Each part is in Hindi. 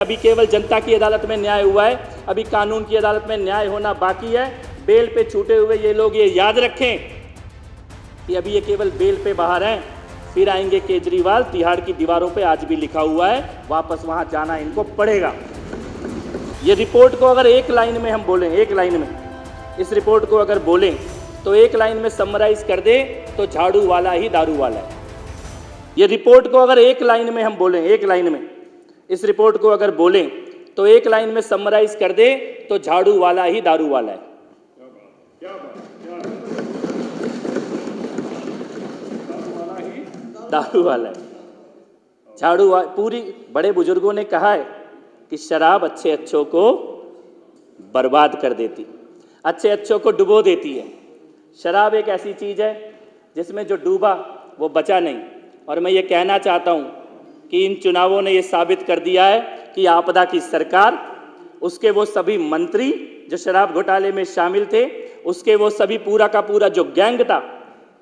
अभी केवल जनता की अदालत में न्याय हुआ है, अभी कानून की अदालत में न्याय होना बाकी है। बेल पे छूटे हुए ये लोग ये याद रखें कि अभी ये केवल बेल पे बाहर हैं, फिर आएंगे केजरीवाल। तिहाड़ की दीवारों पे आज भी लिखा हुआ है, वापस वहां जाना इनको पड़ेगा। ये रिपोर्ट को अगर एक लाइन में हम बोलें, एक लाइन में इस रिपोर्ट को अगर बोलें तो एक लाइन में समराइज कर दे तो झाड़ू वाला ही दारू वाला है। ये रिपोर्ट को अगर एक लाइन में हम बोलें, एक लाइन में इस रिपोर्ट को अगर बोलें तो एक लाइन में समराइज कर दे तो झाड़ू वाला ही दारू वाला है। दारू वाला है, पूरी बड़े बुजुर्गों ने कहा है कि शराब अच्छे अच्छों को बर्बाद कर देती, अच्छे अच्छों को डुबो देती है। शराब एक ऐसी चीज है जिसमें जो डूबा वो बचा नहीं। और मैं ये कहना चाहता हूं कि इन चुनावों ने ये साबित कर दिया है कि आपदा की सरकार, उसके वो सभी मंत्री जो शराब घोटाले में शामिल थे, उसके वो सभी पूरा का पूरा जो गैंग था,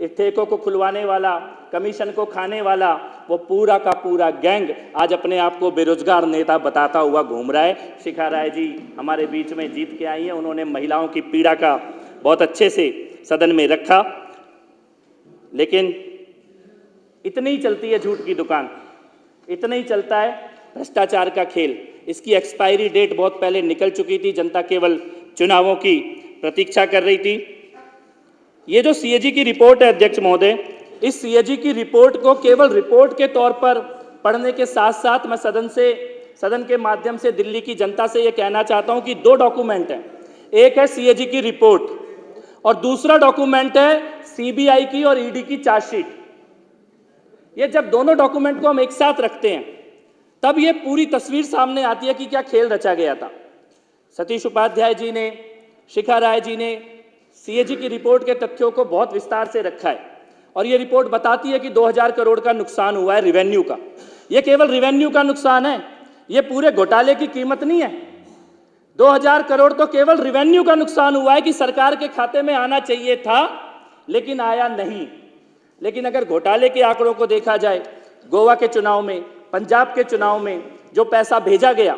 इस ठेकों को खुलवाने वाला, कमीशन को खाने वाला, वो पूरा का पूरा गैंग आज अपने आप को बेरोजगार नेता बताता हुआ घूम रहा है। शिखा राय जी हमारे बीच में जीत के आई हैं, उन्होंने महिलाओं की पीड़ा का बहुत अच्छे से सदन में रखा। लेकिन इतनी ही चलती है झूठ की दुकान, इतना ही चलता है भ्रष्टाचार का खेल। इसकी एक्सपायरी डेट बहुत पहले निकल चुकी थी, जनता केवल चुनावों की प्रतीक्षा कर रही थी। ये जो सीएजी की रिपोर्ट है अध्यक्ष महोदय, इस सीएजी की रिपोर्ट को केवल रिपोर्ट के तौर पर पढ़ने के साथ साथ मैं सदन के माध्यम से दिल्ली की जनता से ये कहना चाहता हूं कि दो डॉक्यूमेंट हैं। एक है सीएजी की रिपोर्ट और दूसरा डॉक्यूमेंट है सीबीआई की और ईडी की चार्जशीट। ये जब दोनों डॉक्यूमेंट को हम एक साथ रखते हैं तब ये पूरी तस्वीर सामने आती है कि क्या खेल रचा गया था। सतीश उपाध्याय जी ने, शिखा राय जी ने सीएजी की रिपोर्ट के तथ्यों को बहुत विस्तार से रखा है और ये रिपोर्ट बताती है कि 2000 करोड़ का नुकसान हुआ है रिवेन्यू का। ये केवल रिवेन्यू का नुकसान है, ये पूरे घोटाले की कीमत नहीं है। 2000 करोड़ तो केवल रिवेन्यू का नुकसान हुआ है कि सरकार के खाते में आना चाहिए था लेकिन आया नहीं। लेकिन अगर घोटाले के आंकड़ों को देखा जाए, गोवा के चुनाव में, पंजाब के चुनाव में जो पैसा भेजा गया,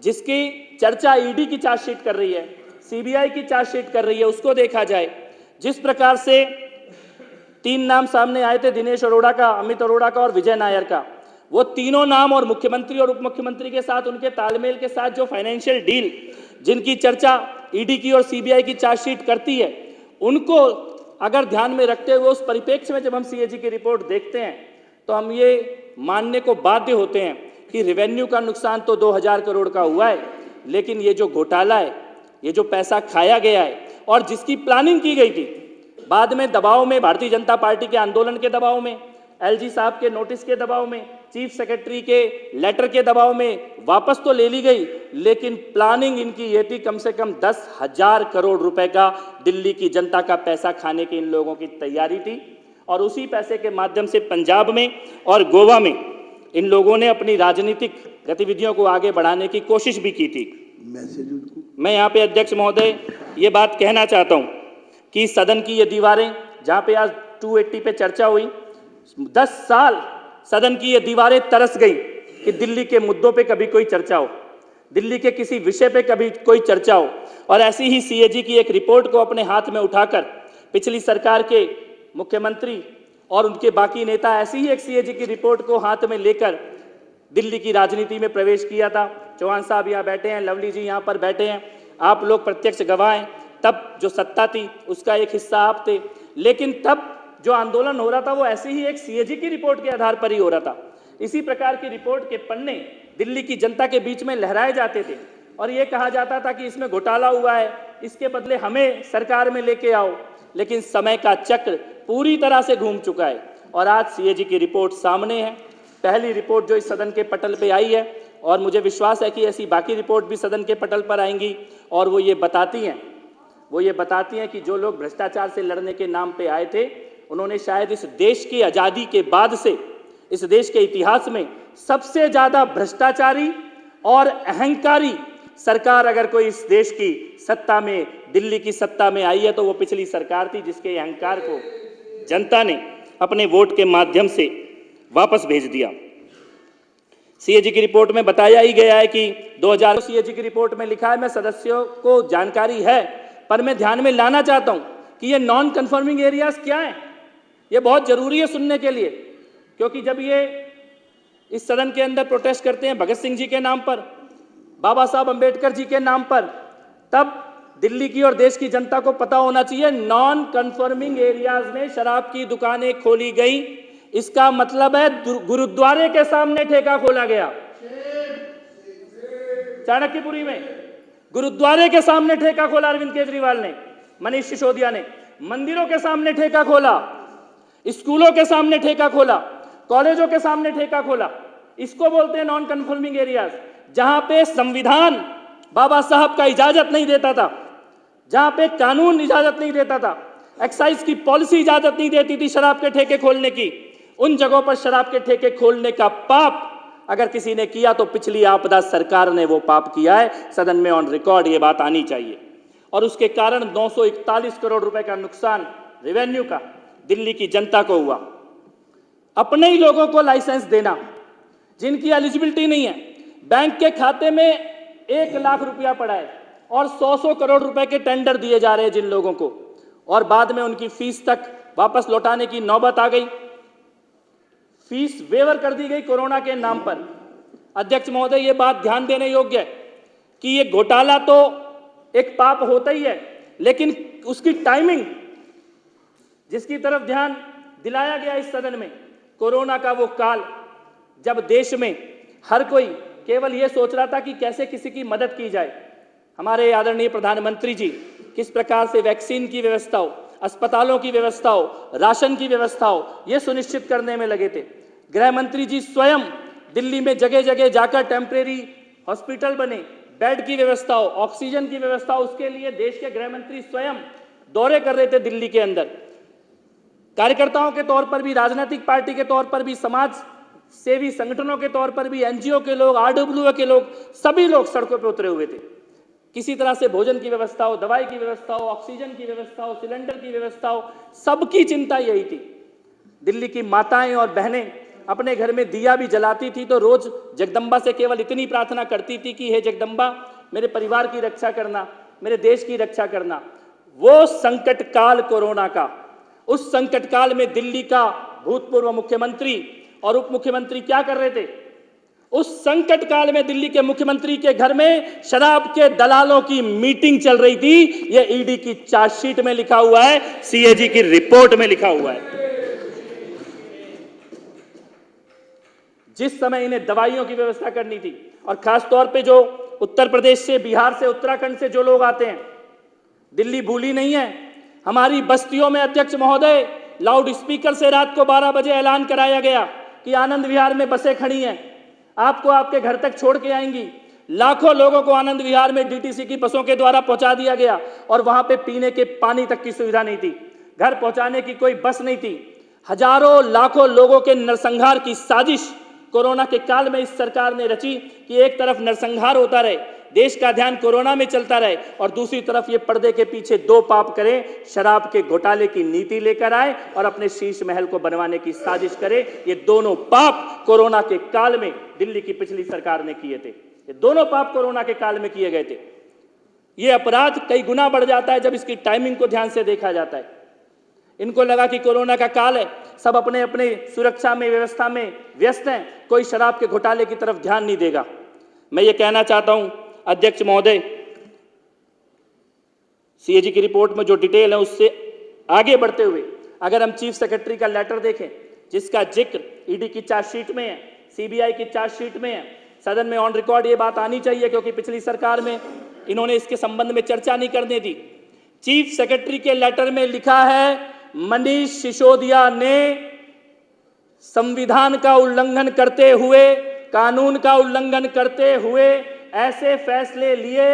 जिसकी चर्चा ईडी की चार्जशीट कर रही है, सीबीआई की चार्जशीट कर रही है, उसको देखा जाए, जिस प्रकार से 3 नाम सामने आए थे, दिनेश अरोड़ा का, अमित अरोड़ा का और विजय नायर का, वो तीनों नाम और मुख्यमंत्री और उप मुख्यमंत्री के साथ उनके तालमेल के साथ जो फाइनेंशियल डील जिनकी चर्चा ईडी की और सीबीआई की चार्जशीट करती है, उनको अगर ध्यान में रखते हुए उस परिप्रेक्ष्य में जब हम सीएजी की रिपोर्ट देखते हैं तो हम ये मानने को बाध्य होते हैं कि रेवेन्यू का नुकसान तो 2000 करोड़ का हुआ है, लेकिन ये जो घोटाला है, ये जो पैसा खाया गया है और जिसकी प्लानिंग की गई थी, बाद में दबाव में, भारतीय जनता पार्टी के आंदोलन के दबाव में, एलजी साहब के नोटिस के दबाव में, चीफ सेक्रेटरी के लेटर के दबाव में वापस तो ले ली गई, लेकिन प्लानिंग इनकी ये थी कम से कम 10,000 करोड़ रुपए का दिल्ली की जनता का पैसा खाने की इन लोगों की तैयारी थी। और उसी पैसे के माध्यम से पंजाब में और गोवा में इन लोगों ने अपनी राजनीतिक गतिविधियों को आगे बढ़ाने की कोशिश भी की थी। मैं यहाँ पे अध्यक्ष महोदय ये बात कहना चाहता हूँ कि सदन की ये दीवारें, जहाँ पे आज 280 पे चर्चा हुई, 10 साल सदन की ये दीवारें तरस गई कि दिल्ली के मुद्दों पे कभी कोई चर्चा हो, दिल्ली के किसी विषय पे कभी कोई चर्चा हो। और ऐसी ही सीएजी की एक रिपोर्ट को अपने हाथ में उठाकर पिछली सरकार के मुख्यमंत्री और उनके बाकी नेता ऐसी ही एक सीएजी की रिपोर्ट को हाथ में लेकर दिल्ली की राजनीति में प्रवेश किया था। चौहान साहब यहाँ बैठे हैं, लवली जी यहाँ पर बैठे हैं, आप लोग प्रत्यक्ष गवाह हैं। तब जो सत्ता थी उसका एक हिस्सा आप थे, लेकिन तब जो आंदोलन हो रहा था वो ऐसी ही एक सीएजी की रिपोर्ट के आधार पर ही हो रहा था। इसी प्रकार की रिपोर्ट के पन्ने दिल्ली की जनता के बीच में लहराए जाते थे और ये कहा जाता था कि इसमें घोटाला हुआ है, इसके बदले हमें सरकार में लेके आओ। लेकिन समय का चक्र पूरी तरह से घूम चुका है और आज सीएजी की रिपोर्ट सामने है, पहली रिपोर्ट जो इस सदन के पटल पे आई है, और मुझे विश्वास है कि ऐसी बाकी रिपोर्ट भी सदन के पटल पर आएंगी। और वो ये बताती हैं कि जो लोग भ्रष्टाचार से लड़ने के नाम पे आए थे, उन्होंने शायद इस देश की आज़ादी के बाद से इस देश के इतिहास में सबसे ज़्यादा भ्रष्टाचारी और अहंकारी सरकार अगर कोई इस देश की सत्ता में, दिल्ली की सत्ता में आई है तो वो पिछली सरकार थी, जिसके अहंकार को जनता ने अपने वोट के माध्यम से वापस भेज दिया। सीएजी की रिपोर्ट में बताया ही गया है कि 2000 सीएजी की रिपोर्ट में लिखा है, मैं सदस्यों को जानकारी है पर मैं ध्यान में लाना चाहता हूं कि ये नॉन कन्फर्मिंग एरियाज क्या है। ये बहुत जरूरी है सुनने के लिए, क्योंकि जब ये इस सदन के अंदर प्रोटेस्ट करते हैं भगत सिंह जी के नाम पर, बाबा साहब अंबेडकर जी के नाम पर, तब दिल्ली की और देश की जनता को पता होना चाहिए नॉन कन्फर्मिंग एरियाज में शराब की दुकानें खोली गई। इसका मतलब है गुरुद्वारे के सामने ठेका खोला गया। चाणक्यपुरी में गुरुद्वारे के सामने ठेका खोला अरविंद केजरीवाल ने, मनीष सिसोदिया ने। मंदिरों के सामने ठेका खोला, स्कूलों के सामने ठेका खोला, कॉलेजों के सामने ठेका खोला। इसको बोलते हैं नॉन कन्फर्मिंग एरियाज, जहां पे संविधान बाबा साहब का इजाजत नहीं देता था, जहां पे कानून इजाजत नहीं देता था, एक्साइज की पॉलिसी इजाजत नहीं देती थी शराब के ठेके खोलने की। उन जगहों पर शराब के ठेके खोलने का पाप अगर किसी ने किया तो पिछली आपदा सरकार ने वो पाप किया है। सदन में ऑन रिकॉर्ड ये बात आनी चाहिए। और उसके कारण 941 करोड़ रुपए का नुकसान रेवेन्यू का दिल्ली की जनता को हुआ। अपने ही लोगों को लाइसेंस देना जिनकी एलिजिबिलिटी नहीं है, बैंक के खाते में 1 लाख रुपया पड़ा है और 100 करोड़ रुपए के टेंडर दिए जा रहे हैं जिन लोगों को, और बाद में उनकी फीस तक वापस लौटाने की नौबत आ गई। फीस वेवर कर दी गई कोरोना के नाम पर। अध्यक्ष महोदय, यह बात ध्यान देने योग्य है कि यह घोटाला तो एक पाप होता ही है, लेकिन उसकी टाइमिंग जिसकी तरफ ध्यान दिलाया गया इस सदन में, कोरोना का वो काल जब देश में हर कोई केवल यह सोच रहा था कि कैसे किसी की मदद की जाए। हमारे आदरणीय प्रधानमंत्री जी किस प्रकार से वैक्सीन की व्यवस्था हो, अस्पतालों की व्यवस्था हो, राशन की व्यवस्था हो, यह सुनिश्चित करने में लगे थे। गृह मंत्री जी स्वयं दिल्ली में जगह जगह जाकर टेम्परेरी हॉस्पिटल बने, बेड की व्यवस्था हो, ऑक्सीजन की व्यवस्था हो, उसके लिए देश के गृह मंत्री स्वयं दौरे कर रहे थे दिल्ली के अंदर। कार्यकर्ताओं के तौर पर भी, राजनीतिक पार्टी के तौर पर भी, समाज सेवी संगठनों के तौर पर भी, एनजीओ के लोग, आरडब्ल्यूए के लोग, सभी लोग सड़कों पर उतरे हुए थे। किसी तरह से भोजन की व्यवस्था हो, दवाई की व्यवस्था हो, ऑक्सीजन की व्यवस्था हो, सिलेंडर की व्यवस्था हो, सबकी चिंता यही थी। दिल्ली की माताएं और बहनें अपने घर में दिया भी जलाती थी तो रोज जगदम्बा से केवल इतनी प्रार्थना करती थी कि हे जगदम्बा, मेरे परिवार की रक्षा करना, मेरे देश की रक्षा करना। वो संकट काल कोरोना का, उस संकट काल में दिल्ली का भूतपूर्व मुख्यमंत्री और उप मुख्यमंत्री क्या कर रहे थे? उस संकट काल में दिल्ली के मुख्यमंत्री के घर में शराब के दलालों की मीटिंग चल रही थी। यह ईडी की चार्जशीट में लिखा हुआ है, सीएजी की रिपोर्ट में लिखा हुआ है। जिस समय इन्हें दवाइयों की व्यवस्था करनी थी, और खासतौर पे जो उत्तर प्रदेश से, बिहार से, उत्तराखंड से जो लोग आते हैं, दिल्ली भूली नहीं है। हमारी बस्तियों में अध्यक्ष महोदय लाउड स्पीकर से रात को 12 बजे ऐलान कराया गया कि आनंद विहार में बसें खड़ी हैं, आपको आपके घर तक छोड़ के आएंगी। लाखों लोगों को आनंद विहार में डीटीसी की बसों के द्वारा पहुंचा दिया गया और वहां पे पीने के पानी तक की सुविधा नहीं थी, घर पहुंचाने की कोई बस नहीं थी। हजारों लाखों लोगों के नरसंहार की साजिश कोरोना के काल में इस सरकार ने रची कि एक तरफ नरसंहार होता रहे, देश का ध्यान कोरोना में चलता रहे, और दूसरी तरफ ये पर्दे के पीछे दो पाप करें, शराब के घोटाले की नीति लेकर आए और अपने शीश महल को बनवाने की साजिश करे। ये दोनों पाप कोरोना के काल में दिल्ली की पिछली सरकार ने किए थे। ये दोनों पाप कोरोना के काल में किए गए थे। ये अपराध कई गुना बढ़ जाता है जब इसकी टाइमिंग को ध्यान से देखा जाता है। इनको लगा कि कोरोना का काल है, सब अपने अपने सुरक्षा में, व्यवस्था में व्यस्त हैं, कोई शराब के घोटाले की तरफ ध्यान नहीं देगा। मैं ये कहना चाहता हूं अध्यक्ष महोदय, सीएजी की रिपोर्ट में जो डिटेल है उससे आगे बढ़ते हुए अगर हम चीफ सेक्रेटरी का लेटर देखें जिसका जिक्र ईडी की चार्जशीट में है, सीबीआई की चार्जशीट में है, सदन में ऑन रिकॉर्ड ये बात आनी चाहिए क्योंकि पिछली सरकार में इन्होंने इसके संबंध में चर्चा नहीं करने दी। चीफ सेक्रेटरी के लेटर में लिखा है मनीष सिसोदिया ने संविधान का उल्लंघन करते हुए, कानून का उल्लंघन करते हुए ऐसे फैसले लिए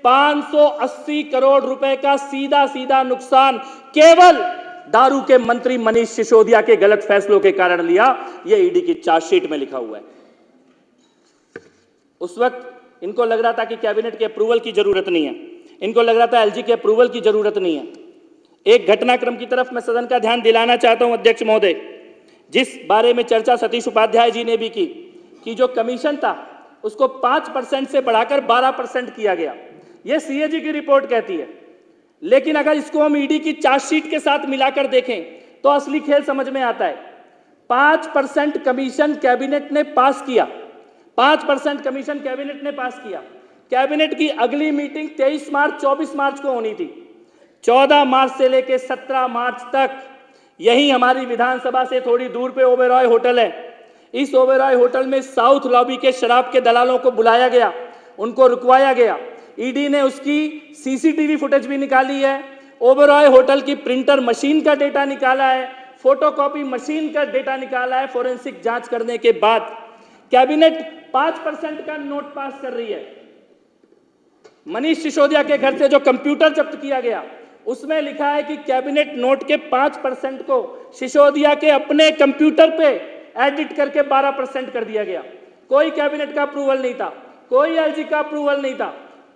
580 करोड़ रुपए का सीधा सीधा नुकसान केवल दारू के मंत्री मनीष सिसोदिया के गलत फैसलों के कारण लिया। यह ईडी की चार्जशीट में लिखा हुआ है। उस वक्त इनको लग रहा था कि कैबिनेट के अप्रूवल की जरूरत नहीं है, इनको लग रहा था एलजी के अप्रूवल की जरूरत नहीं है। एक घटनाक्रम की तरफ मैं सदन का ध्यान दिलाना चाहता हूं अध्यक्ष महोदय, जिस बारे में चर्चा सतीश उपाध्याय जी ने भी की। कि जो कमीशन था उसको 5% से बढ़ाकर 12% किया गया। यह सीएजी की रिपोर्ट कहती है। लेकिन अगर इसको हम ईडी की चार्जशीट के साथ मिलाकर देखें तो असली खेल समझ में आता है। 5% कमीशन कैबिनेट ने पास किया, 5% कमीशन कैबिनेट ने पास किया। कैबिनेट की अगली मीटिंग 23 मार्च 24 मार्च को होनी थी। 14 मार्च से लेकर 17 मार्च तक यही हमारी विधानसभा से थोड़ी दूर पे ओबेरॉय होटल है। इस ओबेरॉय होटल में साउथ लॉबी के शराब के दलालों को बुलाया गया, उनको रुकवाया गया। ईडी ने उसकी सीसीटीवी फुटेज भी निकाली है। ओबेरॉय होटल की प्रिंटर मशीन का डेटा निकाला है, फोटोकॉपी मशीन का डेटा निकाला है। फोरेंसिक जांच करने के बाद कैबिनेट 5% का नोट पास कर रही है। मनीष सिसोदिया के घर से जो कंप्यूटर जब्त किया गया उसमें लिखा है कि कैबिनेट नोट के 5% को सिसोदिया के अपने कंप्यूटर पे एडिट करके 12% कर दिया गया। कोई कैबिनेट का अप्रूवल नहीं था, कोई एलजी का अप्रूवल नहीं था।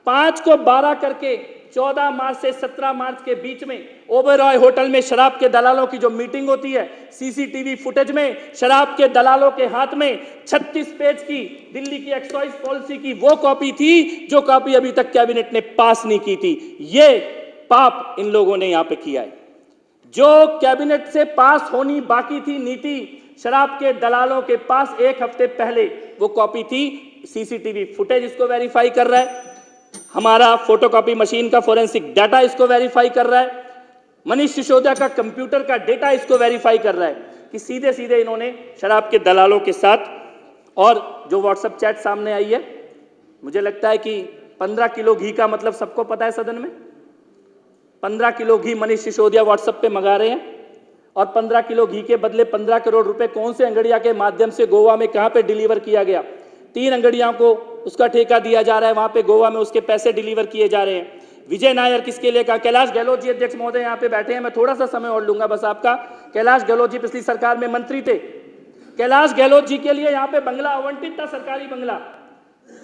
5 को 12 करके 14 मार्च से 17 मार्च के बीच में ओबेरॉय होटल में शराब के दलालों की जो मीटिंग होती है, सीसीटीवी फुटेज में शराब के दलालों के हाथ में 36 पेज की दिल्ली की एक्साइज पॉलिसी की वो कॉपी थी जो कॉपी अभी तक कैबिनेट ने पास नहीं की थी। ये पाप इन लोगों ने यहां पे किया है। जो कैबिनेट से पास होनी बाकी थी नीति, शराब के दलालों के पास एक हफ्ते पहले वो कॉपी थी। सीसीटीवी फुटेज इसको वेरीफाई कर रहा है, हमारा फोटोकॉपी मशीन का फोरेंसिक डाटा इसको वेरीफाई कर रहा है, मनीष सिसोदिया का कंप्यूटर का डेटा इसको वेरीफाई कर रहा है कि सीधे सीधे इन्होंने शराब के दलालों के साथ। और जो व्हाट्सएप चैट सामने आई है, मुझे लगता है कि 15 किलो घी का मतलब सबको पता है सदन में। 15 किलो घी मनीष सिसोदिया व्हाट्सएप पे मंगा रहे हैं और 15 किलो घी के बदले 15 करोड़ रुपए कौन से अंगड़िया के माध्यम से गोवा में कहां पे डिलीवर किया गया। 3 अंगड़ियों को उसका ठेका दिया जा रहा है, वहां पे गोवा में उसके पैसे डिलीवर किए जा रहे हैं। विजय नायर किसके लिए कहा? कैलाश गहलोत जी अध्यक्ष महोदय यहाँ पे बैठे हैं, मैं थोड़ा सा समय और लूंगा बस आपका। कैलाश गहलोत जी पिछली सरकार में मंत्री थे। कैलाश गहलोत जी के लिए यहाँ पे बंगला आवंटित था, सरकारी बंगला,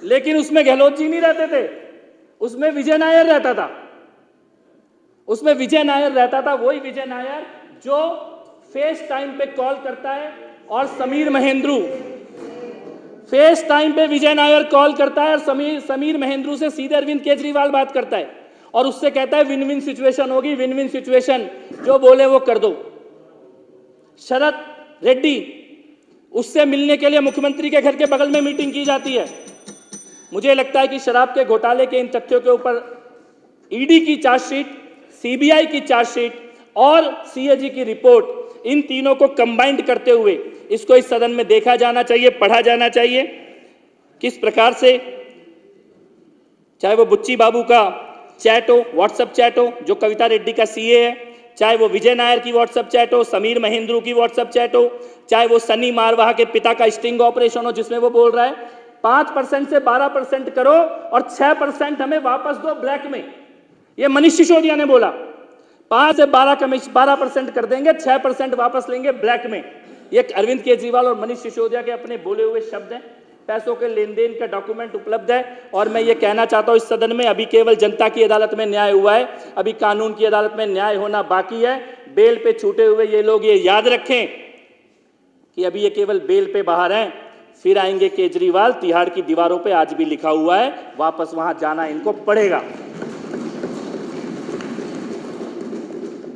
लेकिन उसमें गहलोत जी नहीं रहते थे, उसमें विजय नायर रहता था। उसमें विजय नायर रहता था, वही विजय नायर जो फेस टाइम पे कॉल करता है और समीर महेंद्रू फेस टाइम पे विजय नायर कॉल करता है और समीर महेंद्रू से सीधे अरविंद केजरीवाल बात करता है और उससे कहता है विन विन सिचुएशन होगी, विन विन सिचुएशन, जो बोले वो कर दो। शरद रेड्डी, उससे मिलने के लिए मुख्यमंत्री के घर के बगल में मीटिंग की जाती है। मुझे लगता है कि शराब के घोटाले के इन तथ्यों के ऊपर ईडी की चार्जशीट, सीबीआई की चार्जशीट और सीएजी की रिपोर्ट, इन तीनों को कंबाइंड करते हुए इसको इस सदन में देखा जाना चाहिए, पढ़ा जाना चाहिए। किस प्रकार से, चाहे वो बुच्ची बाबू का चैट हो, व्हाट्सएप चैट हो जो कविता रेड्डी का सीए है, चाहे वो विजय नायर की व्हाट्सएप चैट हो, समीर महेंद्रू की व्हाट्सएप चैट हो, चाहे वो सनी मारवाह के पिता का स्टिंग ऑपरेशन हो जिसमें वो बोल रहा है 5% से 12% करो और 6% हमें वापस दो ब्लैक में। ये मनीष सिसोदिया ने बोला 5 से 12% कर देंगे, 6% वापस लेंगे ब्लैक में। ये अरविंद केजरीवाल और मनीष सिसोदिया के अपने बोले हुए शब्द हैं। पैसों के लेन देन का डॉक्यूमेंट उपलब्ध है। और मैं ये कहना चाहता हूं, इस सदन में अभी केवल जनता की अदालत में न्याय हुआ है, अभी कानून की अदालत में न्याय होना बाकी है। बेल पे छूटे हुए ये लोग ये याद रखें कि अभी ये केवल बेल पे बाहर हैं, फिर आएंगे केजरीवाल। तिहाड़ की दीवारों पे आज भी लिखा हुआ है, वापस वहां जाना इनको पड़ेगा।